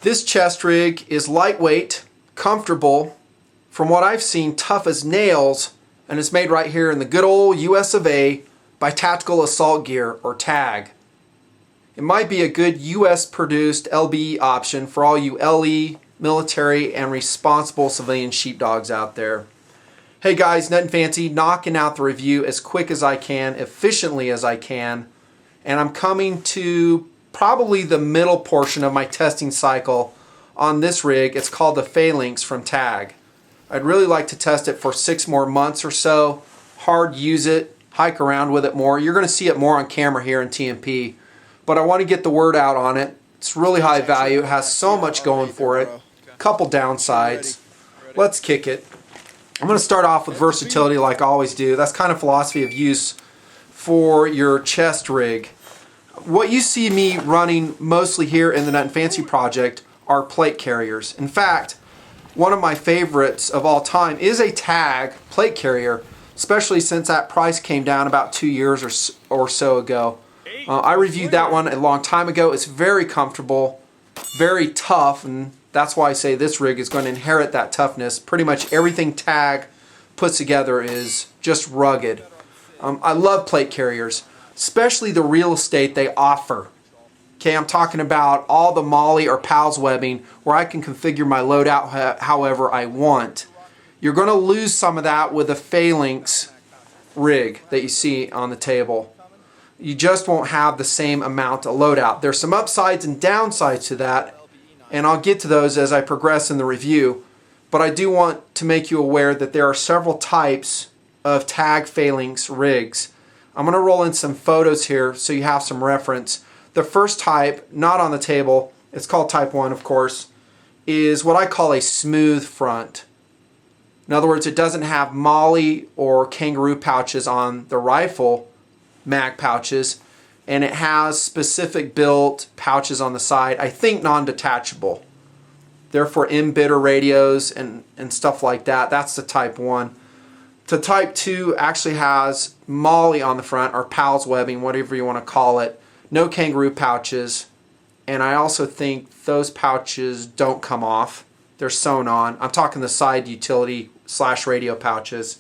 This chest rig is lightweight, comfortable, from what I've seen, tough as nails, and it's made right here in the good old US of A by Tactical Assault Gear, or TAG. It might be a good US produced LBE option for all you LE, military, and responsible civilian sheepdogs out there. Hey guys, Nutnfancy, knocking out the review as quick as I can, efficiently as I can, and I'm coming to probably the middle portion of my testing cycle on this rig. It's called the Phalanx from TAG. I'd really like to test it for 6 more months or so, hard use it, hike around with it more. You're going to see it more on camera here in TMP, but I want to get the word out on it. It's really high value, it has so much going for it, a couple downsides. Let's kick it. I'm going to start off with versatility like I always do. That's kind of philosophy of use for your chest rig. What you see me running mostly here in the Nutnfancy project are plate carriers. In fact, one of my favorites of all time is a TAG plate carrier, especially since that price came down about 2 years or so ago. I reviewed that one a long time ago. It's very comfortable, very tough, and that's why I say this rig is going to inherit that toughness. Pretty much everything TAG puts together is just rugged. I love plate carriers, especially the real estate they offer. Okay, I'm talking about all the MOLLE or PALS webbing where I can configure my loadout however I want. You're going to lose some of that with a Phalanx rig that you see on the table. You just won't have the same amount of loadout. There's some upsides and downsides to that, and I'll get to those as I progress in the review. But I do want to make you aware that there are several types of TAG Phalanx rigs. I'm going to roll in some photos here so you have some reference. The first type, not on the table, it's called type 1 of course, is what I call a smooth front. In other words, it doesn't have MOLLE or Kangaroo Pouches on the rifle mag pouches, and it has specific built pouches on the side, I think non-detachable. Therefore MBITR radios and stuff like that. That's the type 1. The type 2 actually has MOLLE on the front, or PALS webbing, whatever you want to call it. No Kangaroo pouches, and I also think those pouches don't come off. They're sewn on. I'm talking the side utility / radio pouches.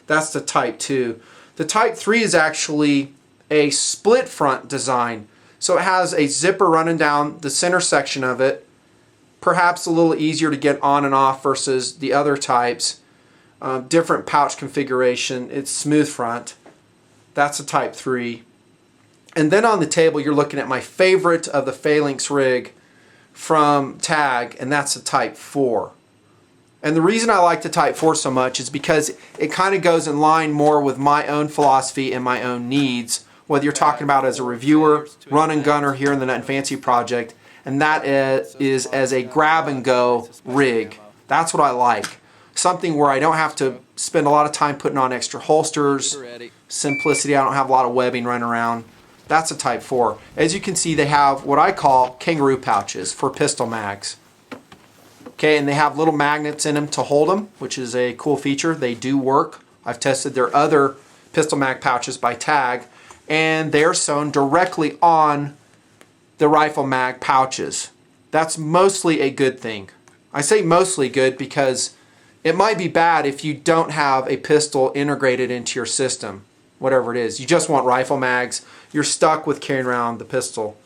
That's the type 2. The type 3 is actually a split front design. So it has a zipper running down the center section of it, perhaps a little easier to get on and off versus the other types. Different pouch configuration. It's smooth front. That's a type 3. And then on the table you're looking at my favorite of the Phalanx rig from TAG, and that's a type 4. And the reason I like the type 4 so much is because it kind of goes in line more with my own philosophy and my own needs, whether you're talking about as a reviewer, run and gunner here in the Nutnfancy project, and that is as a grab and go rig. That's what I like. Something where I don't have to spend a lot of time putting on extra holsters, simplicity, I don't have a lot of webbing running around. That's a type 4. As you can see, they have what I call Kangaroo pouches for pistol mags. Okay, and they have little magnets in them to hold them, which is a cool feature. They do work. I've tested their other pistol mag pouches by TAG, and they're sewn directly on the rifle mag pouches. That's mostly a good thing. I say mostly good because it might be bad if you don't have a pistol integrated into your system, whatever it is. You just want rifle mags. You're stuck with carrying around the pistol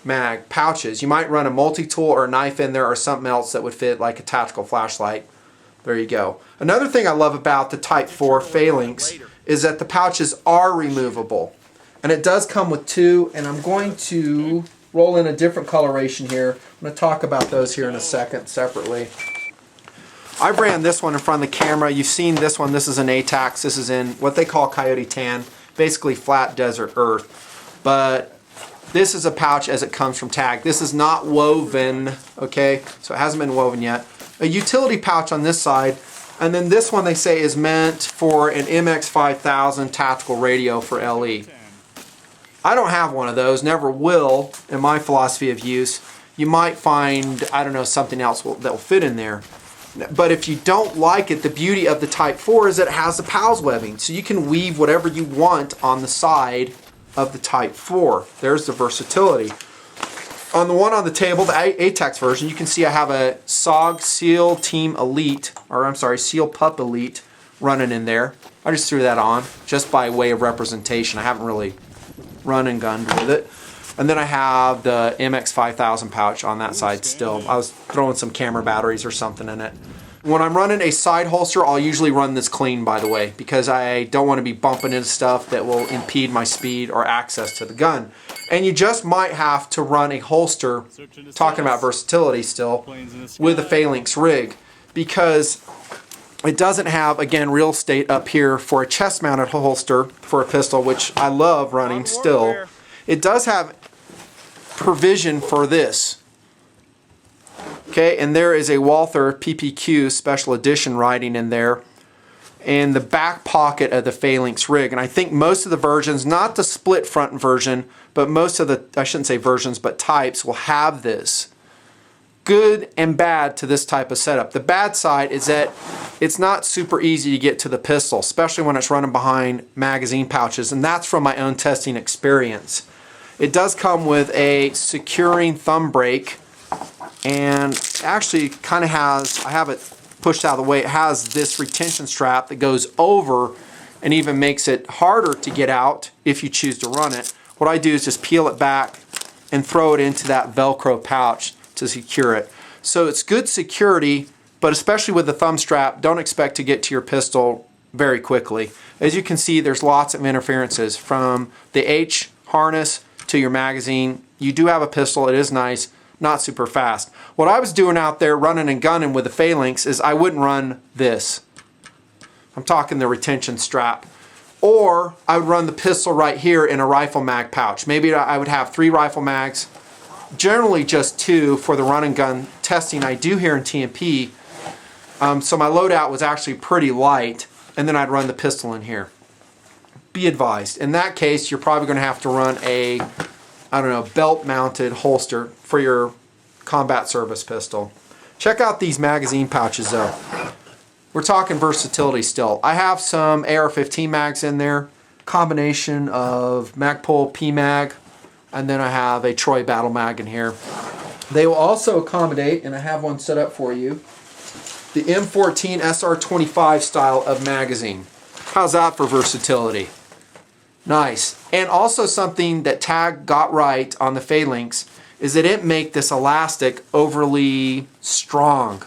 mag pouches. You might run a multi-tool or a knife in there or something else that would fit, like a tactical flashlight. There you go. Another thing I love about the type 4 Phalanx is that the pouches are removable. And it does come with 2, and I'm going to roll in a different coloration here. I'm going to talk about those here in a second separately. I ran this one in front of the camera. You've seen this one. This is an ATACS. This is in what they call coyote tan, basically flat desert earth. But this is a pouch as it comes from TAG. This is not woven, okay? So it hasn't been woven yet. A utility pouch on this side, and then this one they say is meant for an MX5000 tactical radio for LE. I don't have one of those, never will in my philosophy of use. You might find, I don't know, something else that will fit in there. But if you don't like it, the beauty of the Type 4 is that it has the PALS webbing. So you can weave whatever you want on the side of the Type 4. There's the versatility. On the one on the table, the ATACS version, you can see I have a SOG Seal Team Elite, or I'm sorry, Seal Pup Elite running in there. I just threw that on just by way of representation. I haven't really run and gunned with it. And then I have the MX5000 pouch on that side still. I was throwing some camera batteries or something in it. When I'm running a side holster, I'll usually run this clean, by the way, because I don't want to be bumping into stuff that will impede my speed or access to the gun. And you just might have to run a holster, talking about versatility still, with a Phalanx rig, because it doesn't have, again, real estate up here for a chest-mounted holster for a pistol, which I love running still. It does have provision for this. Okay, and there is a Walther PPQ Special Edition riding in there, and the back pocket of the Phalanx rig. And I think most of the versions, not the split front version, but most of the, I shouldn't say versions, but types will have this. Good and bad to this type of setup. The bad side is that it's not super easy to get to the pistol, especially when it's running behind magazine pouches, and that's from my own testing experience. It does come with a securing thumb brake, and actually kind of has, I have it pushed out of the way, it has this retention strap that goes over and even makes it harder to get out if you choose to run it. What I do is just peel it back and throw it into that Velcro pouch to secure it. So it's good security, but especially with the thumb strap, don't expect to get to your pistol very quickly. As you can see, there's lots of interferences from the H harness to your magazine. You do have a pistol, it is nice, not super fast. What I was doing out there running and gunning with the Phalanx is I wouldn't run this. I'm talking the retention strap. Or I would run the pistol right here in a rifle mag pouch. Maybe I would have 3 rifle mags, generally just 2 for the run and gun testing I do here in TMP. So my loadout was actually pretty light, and then I'd run the pistol in here. Be advised, in that case you're probably going to have to run a, I don't know, belt mounted holster for your combat service pistol. Check out these magazine pouches though. We're talking versatility still. I have some AR-15 mags in there, combination of Magpul P-Mag, and then I have a Troy Battle Mag in here. They will also accommodate, and I have one set up for you, the M14 SR25 style of magazine. How's that for versatility? Nice. And also something that TAG got right on the Phalanx is they didn't make this elastic overly strong.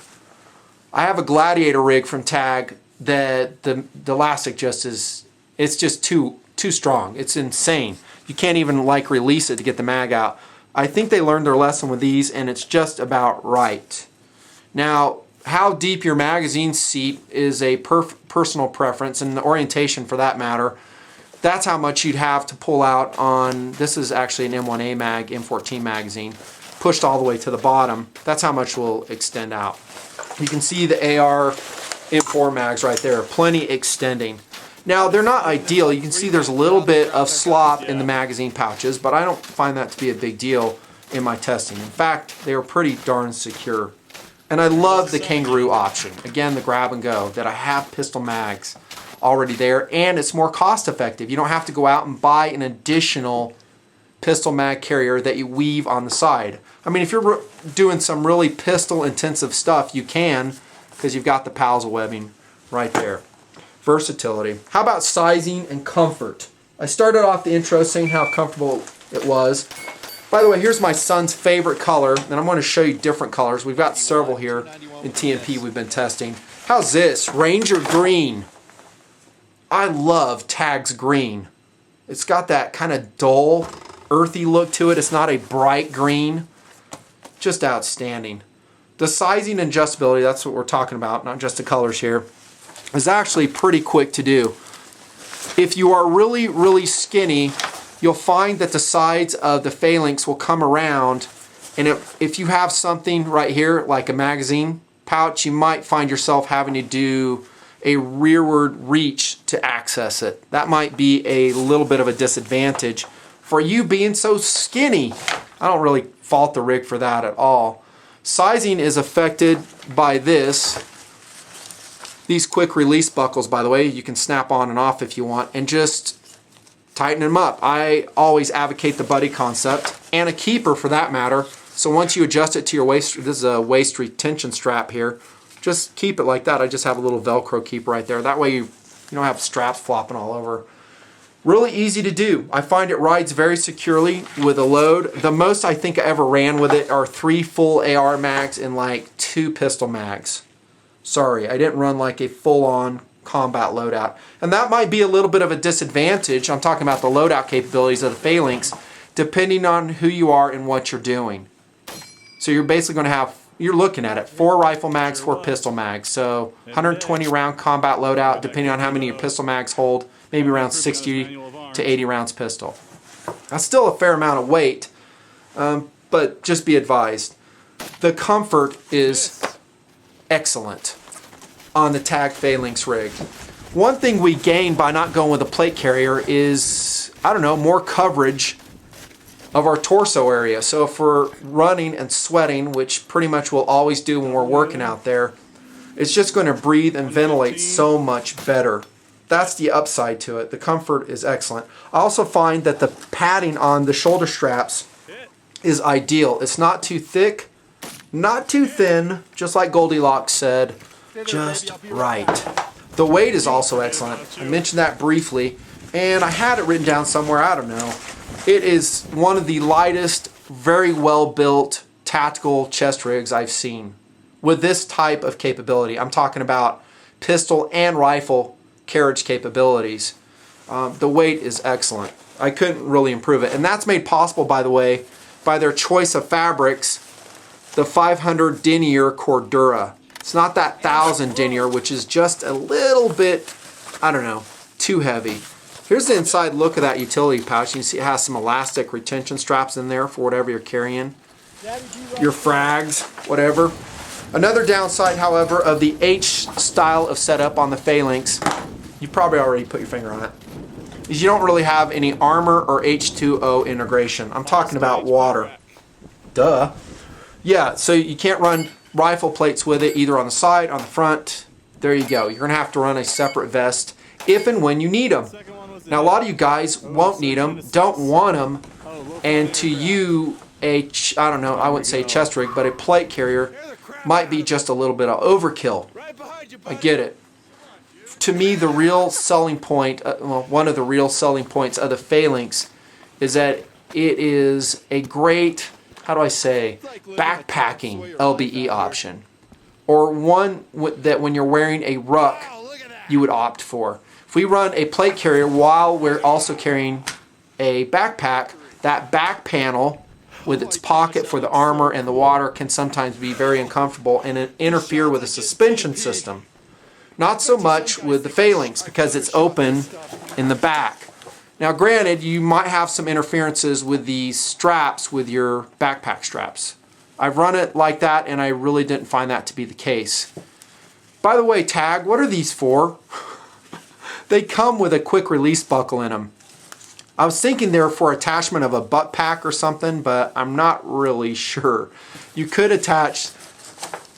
I have a Gladiator rig from TAG that the elastic just is, it's just too strong. It's insane. You can't even like release it to get the mag out. I think they learned their lesson with these, and it's just about right. Now, how deep your magazine seat is a personal preference, and the orientation for that matter. That's how much you'd have to pull out on, this is actually an M1A mag, M14 magazine, pushed all the way to the bottom. That's how much will extend out. You can see the AR M4 mags right there, plenty extending. Now they're not ideal. You can see there's a little bit of slop in the magazine pouches, but I don't find that to be a big deal in my testing. In fact, they are pretty darn secure. And I love the Kangaroo option. Again, the grab and go, that I have pistol mags already there, and it's more cost effective. You don't have to go out and buy an additional pistol mag carrier that you weave on the side. I mean, if you're doing some really pistol intensive stuff, you can, because you've got the pals webbing right there. Versatility. How about sizing and comfort? I started off the intro saying how comfortable it was. By the way, here's my son's favorite color, and I'm going to show you different colors. We've got several here in TMP we've been testing. How's this? Ranger Green. I love TAG's green. It's got that kind of dull, earthy look to it. It's not a bright green. Just outstanding. The sizing and adjustability, that's what we're talking about, not just the colors here, is actually pretty quick to do. If you are really, really skinny, you'll find that the sides of the Phalanx will come around, and if you have something right here, like a magazine pouch, you might find yourself having to do a rearward reach to access it. That might be a little bit of a disadvantage for you being so skinny. I don't really fault the rig for that at all. Sizing is affected by this. These quick release buckles, by the way, you can snap on and off if you want, and just tighten them up. I always advocate the buddy concept, and a keeper for that matter. So once you adjust it to your waist, this is a waist retention strap here, just keep it like that. I just have a little Velcro keep right there. That way you don't have straps flopping all over. Really easy to do. I find it rides very securely with a load. The most I think I ever ran with it are 3 full AR mags and like 2 pistol mags. Sorry, I didn't run like a full-on combat loadout. And that might be a little bit of a disadvantage. I'm talking about the loadout capabilities of the Phalanx, depending on who you are and what you're doing. So you're basically going to have, you're looking at it, 4 rifle mags, 4 pistol mags. So 120 round combat loadout, depending on how many your pistol mags hold, maybe around 60 to 80 rounds pistol. That's still a fair amount of weight, but just be advised. The comfort is excellent on the TAG Phalanx rig. One thing we gain by not going with a plate carrier is, I don't know, more coverage of our torso area. So if we're running and sweating, which pretty much we'll always do when we're working out there, it's just going to breathe and ventilate so much better. That's the upside to it. The comfort is excellent. I also find that the padding on the shoulder straps is ideal. It's not too thick, not too thin, just like Goldilocks said, just right. The weight is also excellent. I mentioned that briefly, and I had it written down somewhere, I don't know. It is one of the lightest, very well built tactical chest rigs I've seen with this type of capability. I'm talking about pistol and rifle carriage capabilities. The weight is excellent. I couldn't really improve it. And that's made possible, by the way, by their choice of fabrics, the 500 denier Cordura. It's not that 1000 denier, which is just a little bit, I don't know, too heavy. Here's the inside look of that utility pouch. You can see it has some elastic retention straps in there for whatever you're carrying. Your frags, whatever. Another downside, however, of the H style of setup on the Phalanx, you probably already put your finger on it, is you don't really have any armor or H2O integration. I'm talking about water. Duh. Yeah, so you can't run rifle plates with it, either on the side, on the front. There you go. You're going to have to run a separate vest if and when you need them. Now, a lot of you guys won't need them, don't want them, and to you, I don't know, I wouldn't say chest rig, but a plate carrier might be just a little bit of overkill. I get it. To me, the real selling point, well, one of the real selling points of the Phalanx is that it is a great, how do I say, backpacking LBE option. Or one that when you're wearing a ruck, you would opt for. If we run a plate carrier while we're also carrying a backpack, that back panel with its pocket for the armor and the water can sometimes be very uncomfortable and interfere with the suspension system. Not so much with the Phalanx because it's open in the back. Now granted, you might have some interferences with these straps with your backpack straps. I've run it like that and I really didn't find that to be the case. By the way, TAG, what are these for? They come with a quick release buckle in them. I was thinking they're for attachment of a butt pack or something, but I'm not really sure. You could attach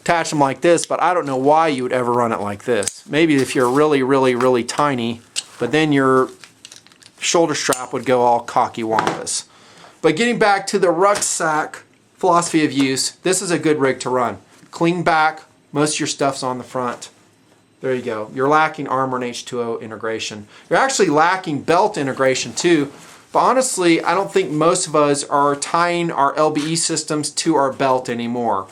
them like this, but I don't know why you would ever run it like this. Maybe if you're really, really, really tiny, but then your shoulder strap would go all cocky wampus. But getting back to the rucksack philosophy of use, this is a good rig to run. Clean back, most of your stuff's on the front. There you go. You're lacking armor and H2O integration. You're actually lacking belt integration too, but honestly, I don't think most of us are tying our LBE systems to our belt anymore.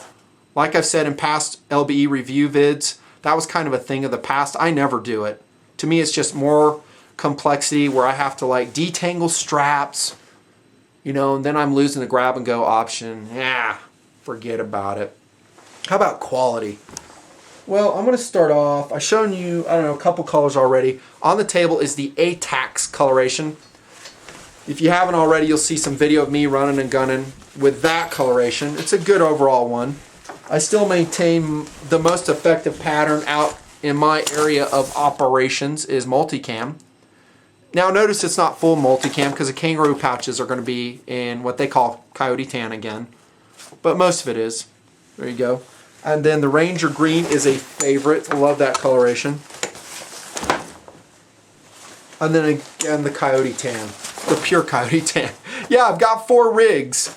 Like I've said in past LBE review vids, that was kind of a thing of the past. I never do it. To me, it's just more complexity where I have to like detangle straps, you know, and then I'm losing the grab and go option. Yeah, forget about it. How about quality? Well, I'm going to start off, I've shown you, I don't know, a couple colors already. On the table is the ATACS coloration. If you haven't already, you'll see some video of me running and gunning with that coloration. It's a good overall one. I still maintain the most effective pattern out in my area of operations is multicam. Now notice it's not full multicam because the Kangaroo Pouches are going to be in what they call Coyote Tan again. But most of it is. There you go. And then the Ranger Green is a favorite. I love that coloration. And then again the Coyote Tan. The pure Coyote Tan. Yeah, I've got 4 rigs.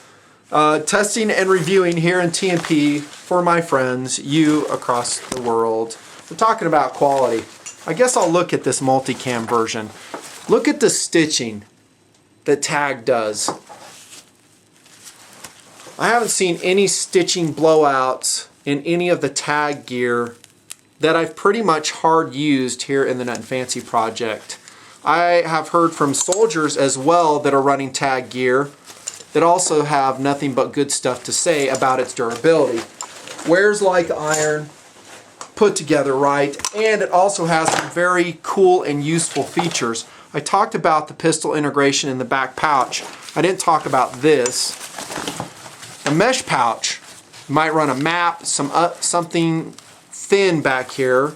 Testing and reviewing here in TMP for my friends, you across the world. We're talking about quality. I guess I'll look at this multicam version. Look at the stitching that TAG does. I haven't seen any stitching blowouts in any of the TAG gear that I've pretty much hard used here in the Nutnfancy project. I have heard from soldiers as well that are running TAG gear that also have nothing but good stuff to say about its durability. Wears like iron, put together right, and it also has some very cool and useful features. I talked about the pistol integration in the back pouch. I didn't talk about this. A mesh pouch. You might run a map, something thin back here.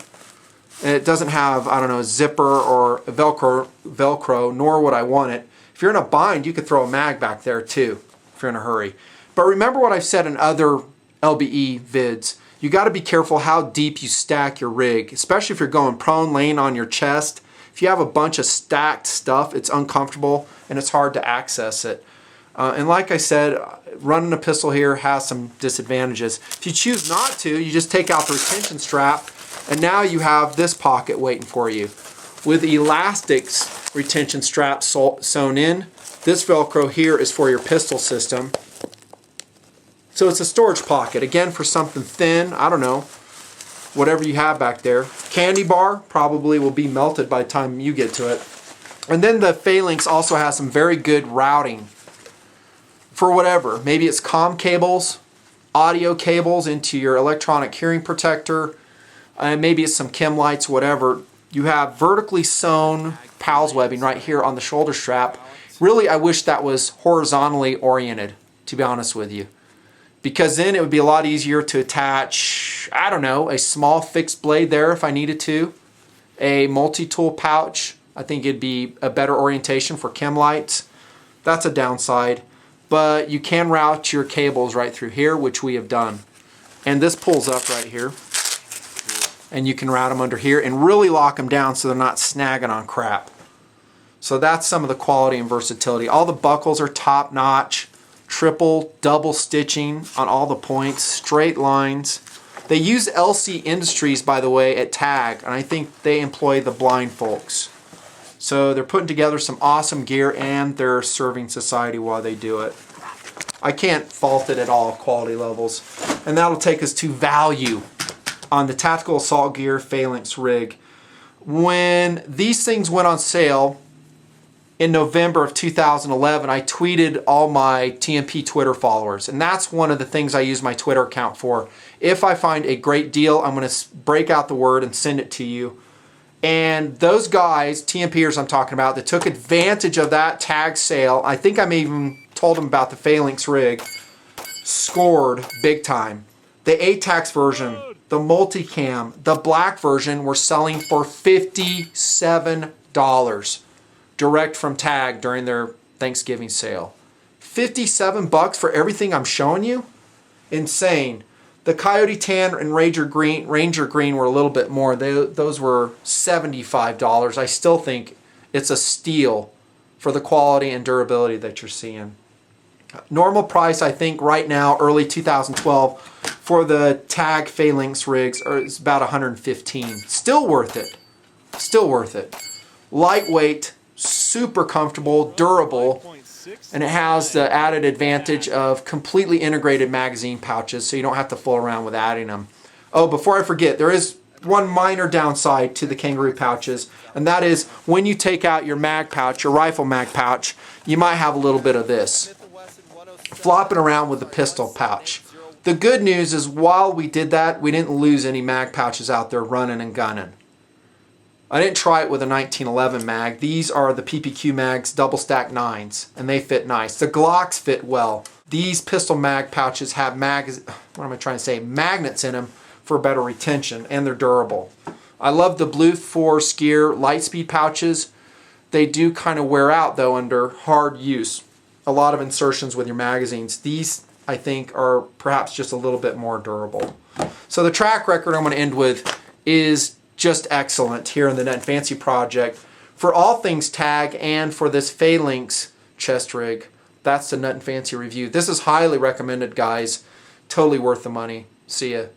And it doesn't have, I don't know, a zipper or a Velcro, nor would I want it. If you're in a bind, you could throw a mag back there too, if you're in a hurry. But remember what I've said in other LBE vids. You got to be careful how deep you stack your rig, especially if you're going prone, laying on your chest. If you have a bunch of stacked stuff, it's uncomfortable and it's hard to access it. And like I said, running a pistol here has some disadvantages. If you choose not to, you just take out the retention strap, and now you have this pocket waiting for you. With elastics retention straps sewn in, this Velcro here is for your pistol system. So it's a storage pocket, again for something thin, I don't know, whatever you have back there. Candy bar probably will be melted by the time you get to it. And then the Phalanx also has some very good routing for whatever. Maybe it's comm cables, audio cables into your electronic hearing protector, and maybe it's some chem lights, whatever. You have vertically sewn PALS webbing right here on the shoulder strap. Really, I wish that was horizontally oriented, to be honest with you. Because then it would be a lot easier to attach, I don't know, a small fixed blade there if I needed to. A multi-tool pouch. I think it'd be a better orientation for chem lights. That's a downside. But you can route your cables right through here, which we have done. And this pulls up right here. And you can route them under here and really lock them down so they're not snagging on crap. So that's some of the quality and versatility. All the buckles are top notch, triple, double stitching on all the points, straight lines. They use LC Industries, by the way, at TAG, and I think they employ the blind folks. So they're putting together some awesome gear and they're serving society while they do it. I can't fault it at all, quality levels. And that'll take us to value on the Tactical Assault Gear Phalanx rig. When these things went on sale in November of 2011, I tweeted all my TMP Twitter followers, and that's one of the things I use my Twitter account for. If I find a great deal, I'm going to break out the word and send it to you. And those guys, TMPers I'm talking about, that took advantage of that tag sale, I think I may even told them about the Phalanx rig, scored big time. The ATACS version, the multicam, the black version were selling for $57 direct from TAG during their Thanksgiving sale. $57 for everything I'm showing you? Insane. The Coyote Tan and Ranger Green were a little bit more. Those were $75. I still think it's a steal for the quality and durability that you're seeing. Normal price, I think, right now, early 2012, for the TAG Phalanx rigs is about $115. Still worth it. Still worth it. Lightweight, super comfortable, durable, and it has the added advantage of completely integrated magazine pouches, so you don't have to fool around with adding them. Oh, before I forget, there is one minor downside to the Kangaroo pouches, and that is when you take out your mag pouch, your rifle mag pouch, you might have a little bit of this flopping around with the pistol pouch. The good news is while we did that, we didn't lose any mag pouches out there running and gunning. I didn't try it with a 1911 mag. These are the PPQ mags, double stack 9s, and they fit nice. The Glocks fit well. These pistol mag pouches have magnets in them for better retention, and they're durable. I love the Blue Force Gear Lightspeed pouches. They do kind of wear out though under hard use. A lot of insertions with your magazines. These, I think, are perhaps just a little bit more durable. So the track record I'm going to end with is just excellent here in the Nutnfancy project for all things TAG and for this Phalanx chest rig. that's the Nutnfancy review. This is highly recommended, guys. Totally worth the money. See ya.